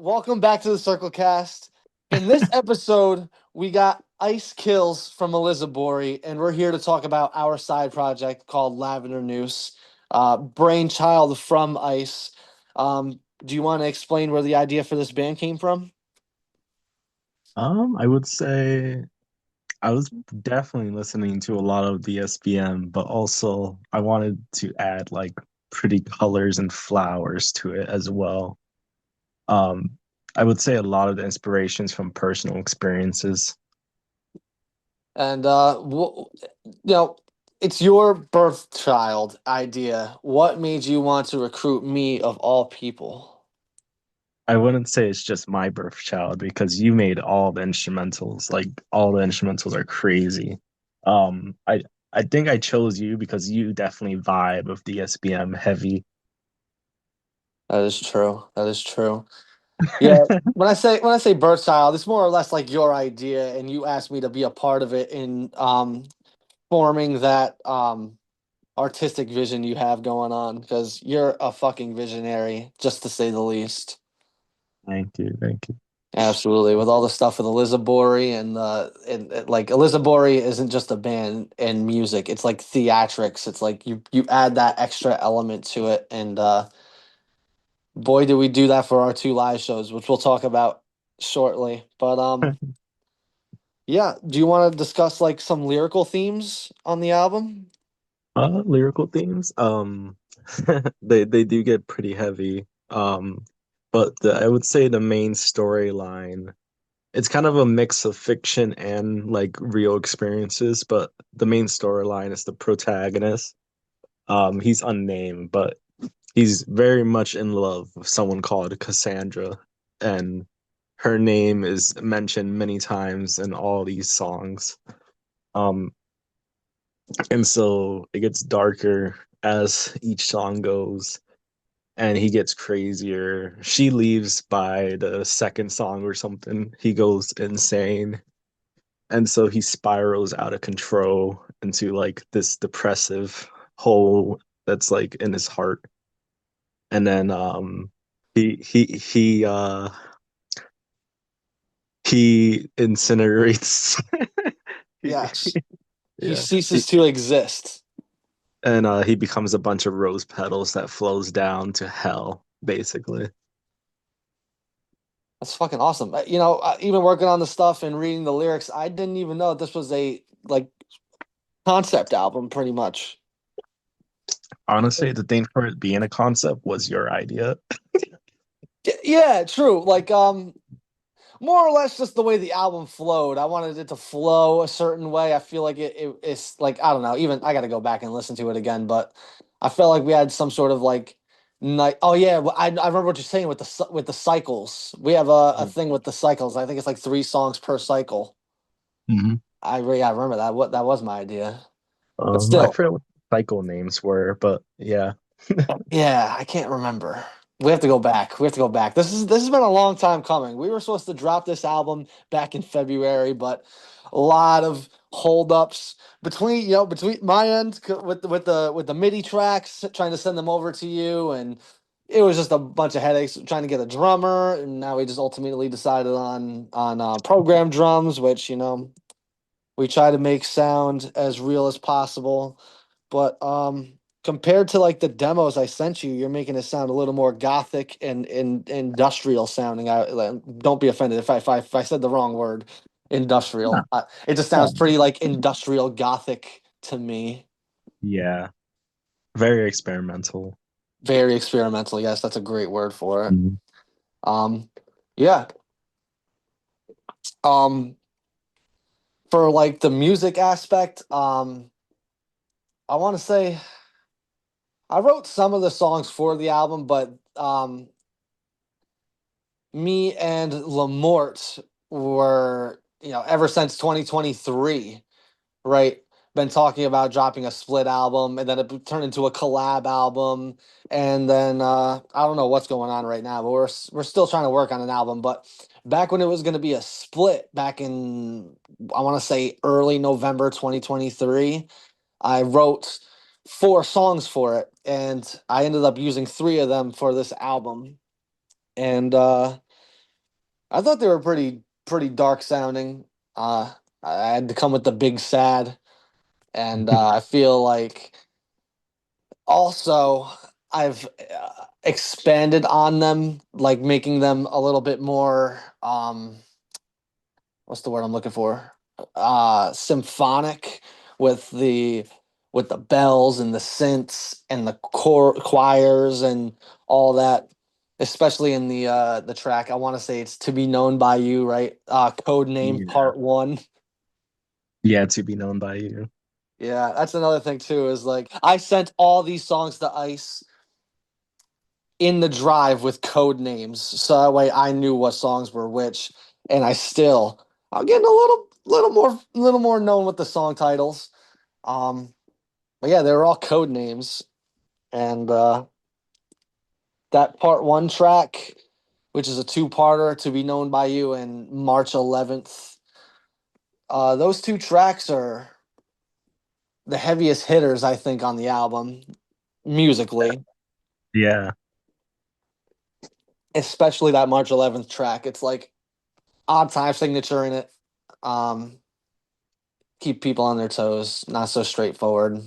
welcome back to the Circlecast. In this episode, we got Icez Killz from Elizabory, and we're here to talk about our side project called Lavender Noose, brainchild from Ice. Do you want to explain where the idea for this band came from? I would say I was definitely listening to a lot of the SBM, but also I wanted to add like pretty colors and flowers to it as well. Um, I would say a lot of the inspirations from personal experiences. And you know, it's your birth child idea. What made you want to recruit me of all people? I wouldn't say it's just my birth child because you made all the instrumentals. Like all the instrumentals are crazy. I think I chose you because you definitely vibe with the SBM heavy. That is true. That is true. Yeah, when I say birth child, it's more or less like your idea, and you asked me to be a part of it in forming that artistic vision you have going on because you're a fucking visionary, just to say the least. Thank you, thank you. Absolutely, with all the stuff with Elizabory and like Elizabory isn't just a band and music; it's like theatrics. It's like you add that extra element to it, and boy, did we do that for our two live shows, which we'll talk about shortly. But yeah, do you want to discuss like some lyrical themes on the album? Lyrical themes. They do get pretty heavy. But I would say the main storyline, it's kind of a mix of fiction and like real experiences, but the main storyline is the protagonist. He's unnamed, but he's very much in love with someone called Cassandra, and her name is mentioned many times in all these songs. Um, and so it gets darker as each song goes, and he gets crazier. She leaves by the second song or something. He goes insane. And so he spirals out of control into like this depressive hole that's like in his heart. And then he incinerates. He- Yes, he yeah. ceases to exist. And he becomes a bunch of rose petals that flows down to hell, basically. That's fucking awesome. Even working on the stuff and reading the lyrics, I didn't even know this was a like concept album, pretty much. Honestly, the thing for it being a concept was your idea. Yeah, true. Like more or less just the way the album flowed. I wanted it to flow a certain way. I feel like it's like I don't know. Even I got to go back and listen to it again, but I felt like we had some sort of like night. Oh yeah, I remember what you're saying with with the cycles. We have a thing with the cycles. I think it's like 3 songs per cycle. Mhm. I remember that. What that was my idea. But I still, forget what the cycle names were, but yeah. yeah, I can't remember. We have to go back. We have to go back. This has been a long time coming. We were supposed to drop this album back in February, but a lot of holdups between my end with the MIDI tracks, trying to send them over to you, and it was just a bunch of headaches trying to get a drummer. And now we just ultimately decided on program drums, which we try to make sound as real as possible. But compared to like the demos I sent you, you're making it sound a little more gothic and industrial sounding. Don't be offended if I said the wrong word, Huh. industrial. It just Huh. sounds pretty like industrial gothic to me. Yeah. Very experimental. Very experimental. Yes, that's a great word for it. Mhm. Um, yeah. Um, for like the music aspect, I want to say I wrote some of the songs for the album, but me and Lamort were, ever since 2023, right? Been talking about dropping a split album, and then it turned into a collab album, and then I don't know what's going on right now, but we're still trying to work on an album. But back when it was going to be a split, back in I want to say early November 2023, I wrote 4 songs for it, and I ended up using 3 of them for this album, and I thought they were pretty dark sounding. I had to come with the big sad, and I feel like also I've expanded on them, like making them a little bit more what's the word I'm looking for? Symphonic with the bells and the synths and the choirs and all that. Especially in the track, I want to say it's "To Be Known by You," right? Code Name Yeah. Part One. Yeah, to be known by you. Yeah, that's another thing too. Is like I sent all these songs to Ice in the drive with code names, so that way I knew what songs were which, and I'm getting a little more known with the song titles. Um, but yeah, they were all code names, and that part one track, which is a two-parter, "To Be Known by You" and March 11th. Those two tracks are the heaviest hitters, I think, on the album musically, Yeah. especially that March 11th track. It's like odd time signature in it. Um, keep people on their toes, not so straightforward.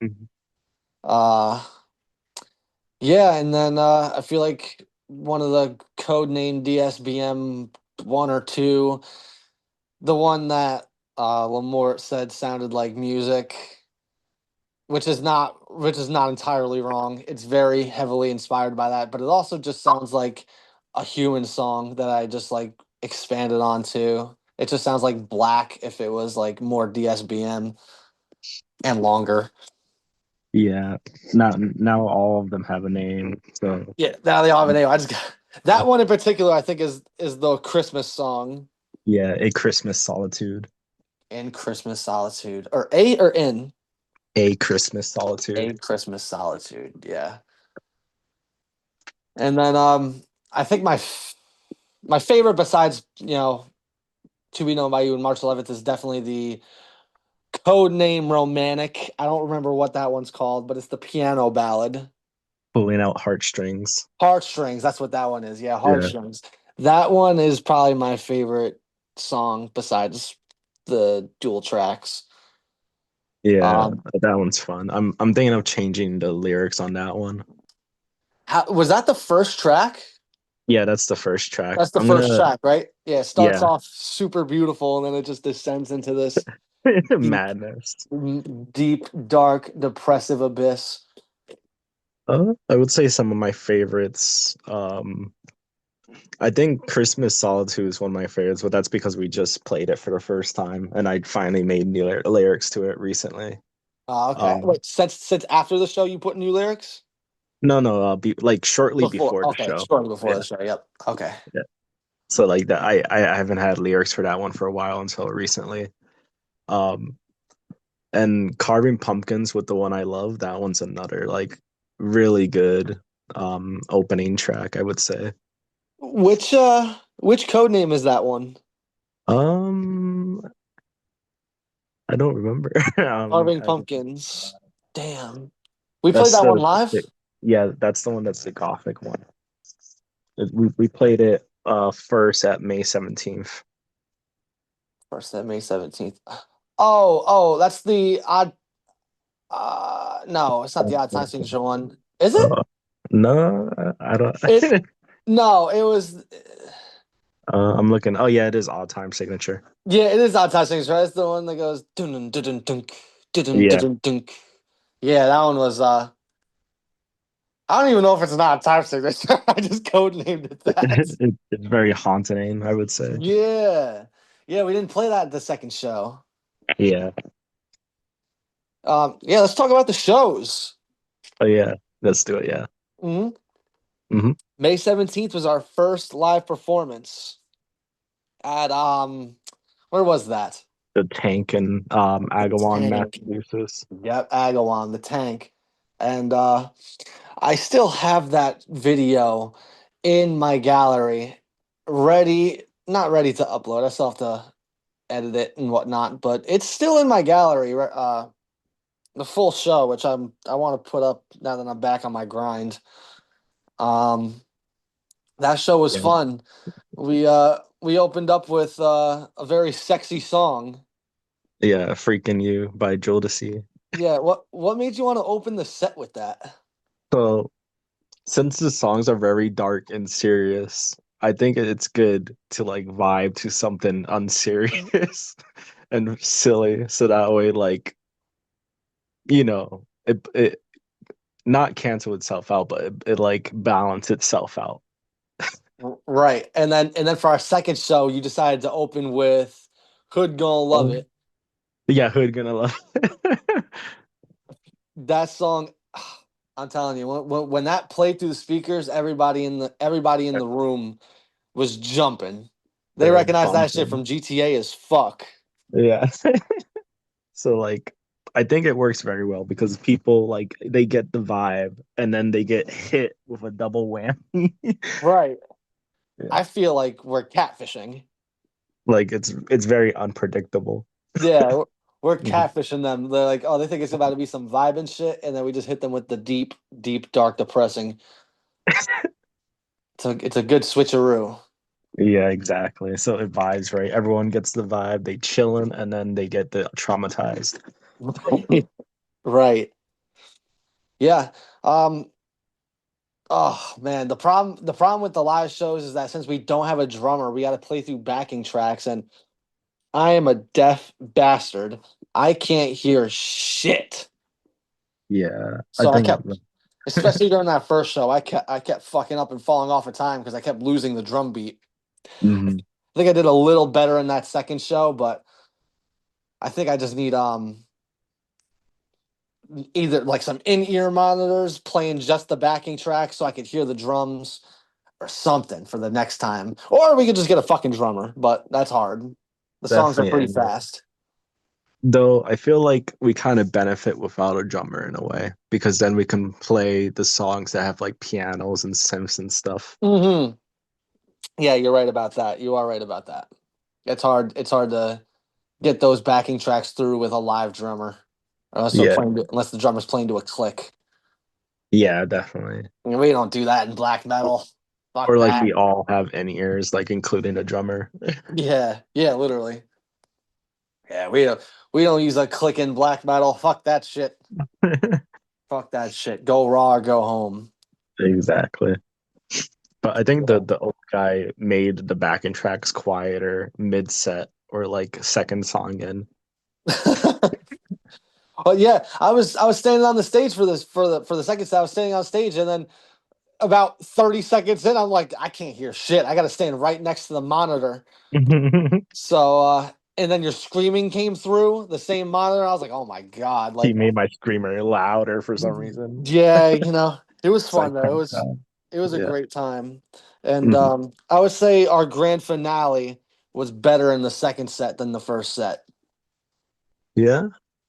Mhm. Uh, yeah, and then I feel like one of the code name DSBM one or two, the one that Lamort said sounded like music, which is not entirely wrong. It's very heavily inspired by that, but it also just sounds like a human song that I just like expanded onto. It just sounds like Black if it was like more DSBM and longer. Yeah. Now all of them have a name. So Yeah, now they all have a name. I just got that one in particular. I think is the Christmas song yeah, A Christmas Solitude. in Christmas Solitude or A or in A Christmas Solitude. A Christmas Solitude. Yeah, and then I think my favorite besides To Be Known by You and March 11th is definitely the code name Romantic. I don't remember what that one's called, but it's the piano ballad. Pulling out heartstrings. Heartstrings. That's what that one is. Yeah, Yeah. Heartstrings. That one is probably my favorite song besides the dual tracks. Yeah, Um, that one's fun. I'm thinking of changing the lyrics on that one. was that the first track? Yeah, that's the first track. That's the I'm first gonna track, right? Yeah, it starts yeah. off super beautiful and then it just descends into this deep, Madness. deep, dark, depressive abyss. I would say some of my favorites. I think Christmas Solitude is one of my favorites, but that's because we just played it for the first time, and I finally made new lyrics to it recently. Okay. Um, Wait, since after the show you put new lyrics? no, no, like shortly Before. before the Okay, show. shortly before Yeah, the show. Yep. Okay. yeah. So like that, I haven't had lyrics for that one for a while until recently. Um, and Carving Pumpkins with the one I love, that one's another like really good opening track, I would say. Which code name is that one? Um, I don't remember. Carving Pumpkins. Damn. We played That's that one live? yeah, that's the one that's the Gothic one. We played it first at May 17th. First that May 17th. Oh, that's the odd no, it's not the odd time signature one. Is it? Uh, no, I don't. It no, it was I'm looking. Oh yeah, it is odd time signature. yeah, it is odd time signature, right? It's the one that goes dun dun dun dun dun Yeah, dun dun. Yeah, that one was I don't even know if it's not time signature. I just code named it that. it's very haunting, I would say. Yeah. Yeah, we didn't play that at the second show. Yeah. Yeah, let's talk about the shows. Oh yeah, let's do it. Yeah. Mhm. Hmm. May 17th was our first live performance at where was that? The Tank and The Agawam, tank. Massachusetts. Yep, Agawam, the tank. And I still have that video in my gallery, not ready to upload. I still have to edit it and whatnot, but it's still in my gallery. The full show, which I want to put up now that I'm back on my grind. Um, that show was Yeah. fun. we opened up with a very sexy song. Yeah, Freaking You by Jodeci. Yeah, what made you want to open the set with that? So since the songs are very dark and serious, I think it's good to like vibe to something unserious and silly. So that way, like, it not cancel itself out, but it like balance itself out. Right. And then for our second show, you decided to open with Hood Gonna Love Um, It. yeah, Hood gonna love it. That song, I'm telling you, when that played through the speakers, everybody in the room was jumping. They They're recognized that shit bumping. from GTA as fuck. Yeah. So like I think it works very well because people like they get the vibe and then they get hit with a double whammy. Right. Yeah. I feel like we're catfishing. Like it's very unpredictable. Yeah, we're Mhm. catfishing them. They're like, oh, they think it's about to be some vibe and shit, and then we just hit them with the deep, deep, dark, depressing. It's a good switcheroo. Yeah, exactly. So it vibes right. Everyone gets the vibe. They chilling and then they get the traumatized. Right. Yeah. Um, oh man, the problem with the live shows is that since we don't have a drummer, we got to play through backing tracks, and I am a deaf bastard. I can't hear shit. Yeah, I So I think. kept, especially during that first show, I kept fucking up and falling off of time because I kept losing the drum beat. Mhm. I think I did a little better in that second show, but I think I just need either like some in-ear monitors playing just the backing track so I could hear the drums or something for the next time. Or we could just get a fucking drummer, but that's hard. The songs are Definitely. pretty And fast. though I feel like we kind of benefit without a drummer in a way because then we can play the songs that have like pianos and synths and stuff. Hmm. Yeah, you're right about that. You are right about that. It's hard to get those backing tracks through with a live drummer. Yeah. Unless the drummer's playing to a click. Yeah, definitely. I mean, we don't do that in black metal. Or Fuck like that. we all have in ears, like including the drummer. Yeah, yeah, literally. Yeah, we don't use a click in black metal. Fuck that shit. Fuck that shit. Go raw or go home. Exactly. But I think the Yeah. the old guy made the backing tracks quieter mid set or like second song in. But yeah, I was standing on the stage for this for the second set. I was standing on stage, and then about 30 seconds in, I'm like, I can't hear shit. I got to stand right next to the monitor. So and then your screaming came through the same monitor. I was like, oh my god, He like made my screamer louder for some reason. yeah, it was So I fun though. It turned was down. it was a Yeah. great time, and Mhm. I would say our grand finale was better in the second set than the first set. Yeah.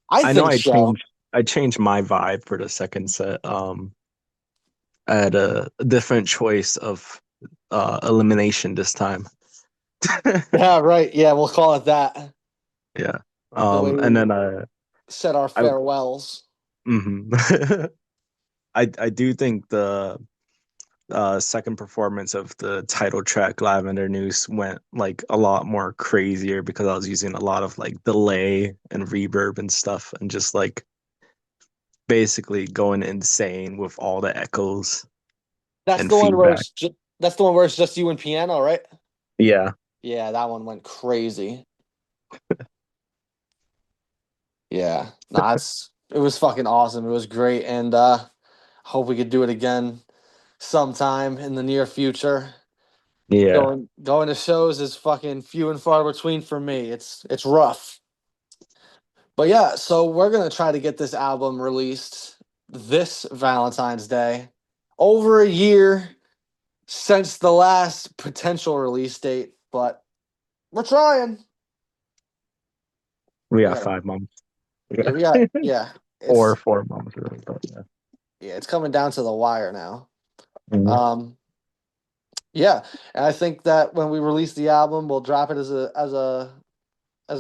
I I know think so. I changed my vibe for the second set. I had a different choice of elimination this time. Yeah, right. Yeah, we'll call it that. Yeah. The way And we then said our I farewells. mhm. I do think the second performance of the title track Lavender Noose went like a lot more crazier because I was using a lot of like delay and reverb and stuff and just like basically going insane with all the echoes That's and the one where feedback. it's just you and piano, right? Yeah. Yeah, that one went crazy. Yeah. Nah, it was fucking awesome. It was great, and hope we could do it again sometime in the near future. Yeah. Going to shows is fucking few and far between for me. It's rough. But yeah, so we're gonna try to get this album released this Valentine's Day. Over a year since the last potential release date, but we're trying. We We got got 5 months. yeah, Yeah. we got yeah. Or It's 4 months really, but yeah. yeah, it's coming down to the wire now. Mhm. Um, yeah, and I think that when we release the album, we'll drop it as a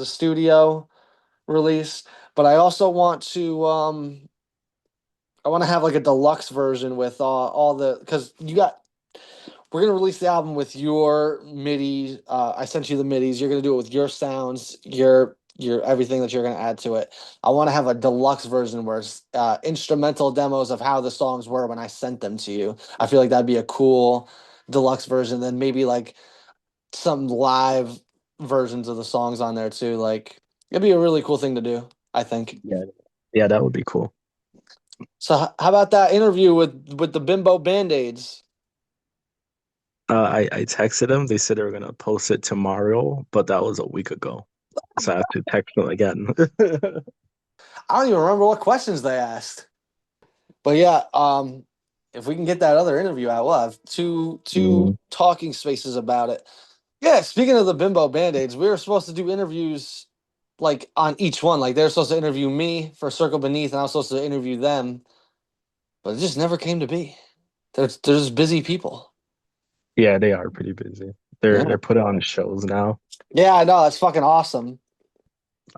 studio release. But I also want to have like a deluxe version with all the because we're gonna release the album with your MIDI. I sent you the MIDIs. You're gonna do it with your sounds, your everything that you're gonna add to it. I want to have a deluxe version where it's instrumental demos of how the songs were when I sent them to you. I feel like that'd be a cool deluxe version. Then maybe like some live versions of the songs on there too. Like it'd be a really cool thing to do, I think. Yeah, yeah, that would be cool. So how about that interview with the Bimbo Bandaids? I texted them. They said they were gonna post it tomorrow, but that was a week ago. So I have to text them again. I don't even remember what questions they asked. But yeah, if we can get that other interview out, we'll have two Mm, talking spaces about it. Yeah, speaking of the Bimbo Band-Aids, we were supposed to do interviews like on each one. Like they're supposed to interview me for Circle Beneath, and I was supposed to interview them, but it just never came to be. They're just busy people. yeah, they are pretty busy. Yeah. They're putting on shows now. Yeah, I know. That's fucking awesome.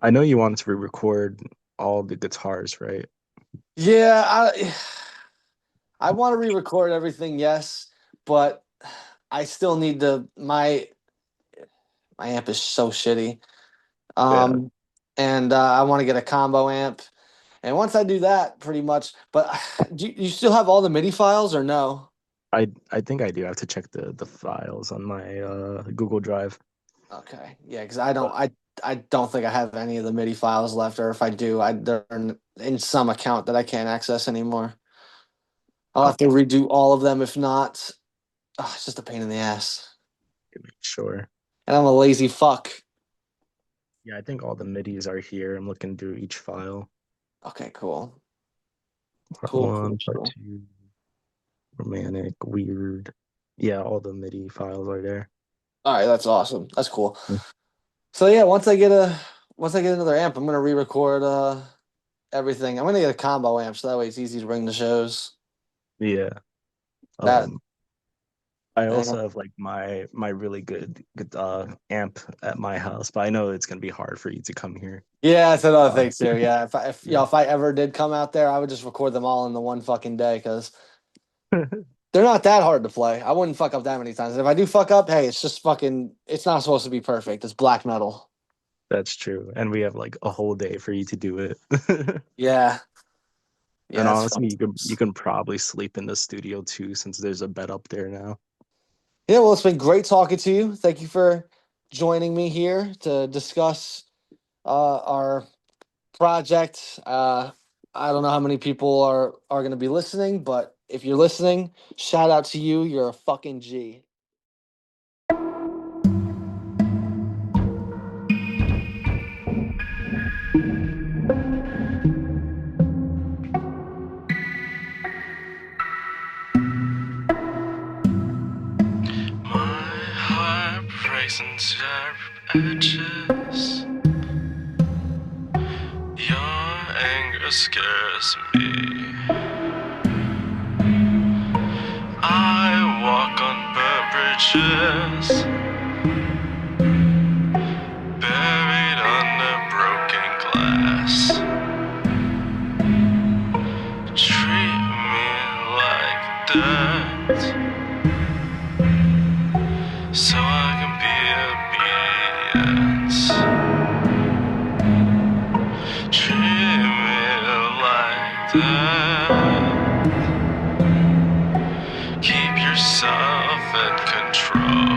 I know you wanted to re-record all the guitars, right? Yeah, I want to re-record everything, yes, but I still need to my amp is so shitty. Yeah. Um, and I want to get a combo amp. And once I do that, pretty much. But do you still have all the MIDI files or no? I think I do have to check the files on my Google Drive. Okay, yeah, because I don't But I don't think I have any of the MIDI files left, or if I do, they're in some account that I can't access anymore. I'll have to okay, redo all of them. If not, it's just a pain in the ass. make sure. And I'm a lazy fuck. Yeah, I think all the MIDIs are here. I'm looking through each file. Okay, cool. Part Cool, cool, one, part cool. two, romantic, weird. Yeah, all the MIDI files are there. All right, that's awesome. That's cool. Mm. So yeah, once I get another amp, I'm gonna re-record everything. I'm gonna get a combo amp so that way it's easy to bring to shows. Yeah. That Um, I and also have like my really good amp at my house, but I know it's gonna be hard for you to come here. yeah, that's another Uh, thing too. Yeah, if I ever did come out there, I would just record them all in the one fucking day because they're not that hard to play. I wouldn't fuck up that many times. And if I do fuck up, hey, it's just fucking. It's not supposed to be perfect. It's black metal. That's true. And we have like a whole day for you to do it. Yeah, And yeah, it's fun. honestly, you can probably sleep in the studio too, since there's a bed up there now. Yeah, well, it's been great talking to you. Thank you for joining me here to discuss our project. I don't know how many people are going to be listening, but if you're listening, shout out to you. You're a fucking G. My heart breaks into sharp edges. Your anger scares me. I walk on burnt bridges, buried under broken glass. Treat me like dirt, so I can be obedient. Treat me like that. Keep yourself in control.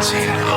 Untitled